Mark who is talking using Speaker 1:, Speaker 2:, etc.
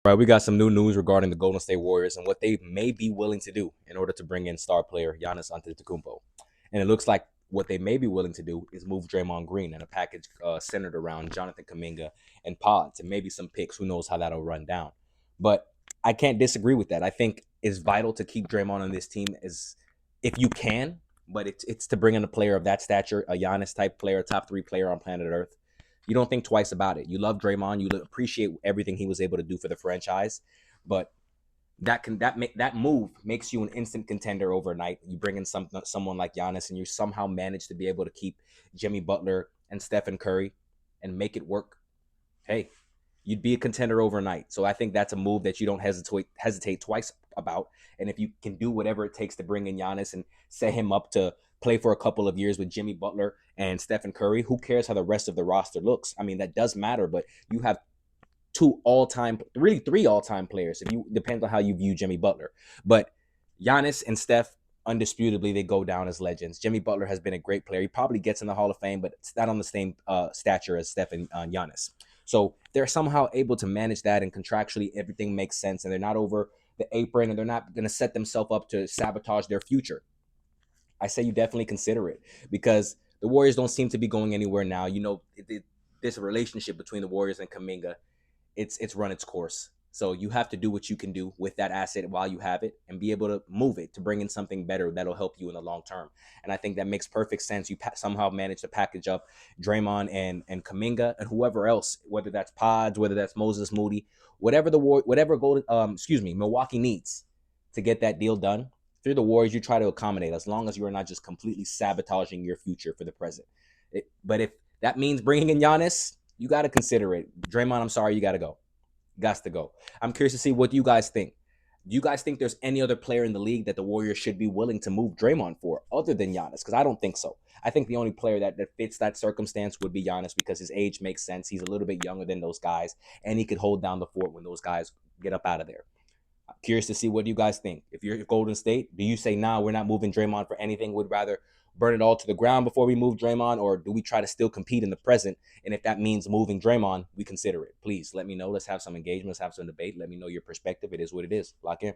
Speaker 1: Right, we got some new news regarding the Golden State Warriors and what they may be willing to do in order to bring in star player Giannis Antetokounmpo. And it looks like what they may be willing to do is move Draymond Green in a package centered around Jonathan Kaminga and Pods and maybe some picks. Who knows how that'll run down? But I can't disagree with that. I think it's vital to keep Draymond on this team as if you can, but it's to bring in a player of that stature, a Giannis type player, top three player on planet Earth. You don't think twice about it. You love Draymond. You appreciate everything he was able to do for the franchise, but that move makes you an instant contender overnight. You bring in someone like Giannis, and you somehow manage to be able to keep Jimmy Butler and Stephen Curry and make it work. Hey, you'd be a contender overnight. So I think that's a move that you don't hesitate twice about. And if you can do whatever it takes to bring in Giannis and set him up to play for a couple of years with Jimmy Butler and Stephen Curry, who cares how the rest of the roster looks? I mean, that does matter, but you have really three all-time players. If you depends on how you view Jimmy Butler, but Giannis and Steph, undisputably, they go down as legends. Jimmy Butler has been a great player. He probably gets in the Hall of Fame, but it's not on the same stature as Steph and Giannis. So they're somehow able to manage that, and contractually everything makes sense, and they're not over the apron, and they're not going to set themselves up to sabotage their future. I say you definitely consider it because the Warriors don't seem to be going anywhere now. This relationship between the Warriors and Kaminga, it's run its course. So you have to do what you can do with that asset while you have it and be able to move it to bring in something better that'll help you in the long term. And I think that makes perfect sense. You somehow manage to package up Draymond and Kaminga and whoever else, whether that's Pods, whether that's Moses Moody, whatever goal, Milwaukee needs to get that deal done. Through the Warriors, you try to accommodate as long as you are not just completely sabotaging your future for the present. But if that means bringing in Giannis, you got to consider it. Draymond, I'm sorry, you got to go. Got to go. I'm curious to see what you guys think. Do you guys think there's any other player in the league that the Warriors should be willing to move Draymond for other than Giannis? Because I don't think so. I think the only player that fits that circumstance would be Giannis because his age makes sense. He's a little bit younger than those guys, and he could hold down the fort when those guys get up out of there. I'm curious to see what you guys think. If you're Golden State, do you say, nah, we're not moving Draymond for anything? We'd rather burn it all to the ground before we move Draymond, or do we try to still compete in the present? And if that means moving Draymond, we consider it. Please let me know. Let's have some engagement. Let's have some debate. Let me know your perspective. It is what it is. Lock in.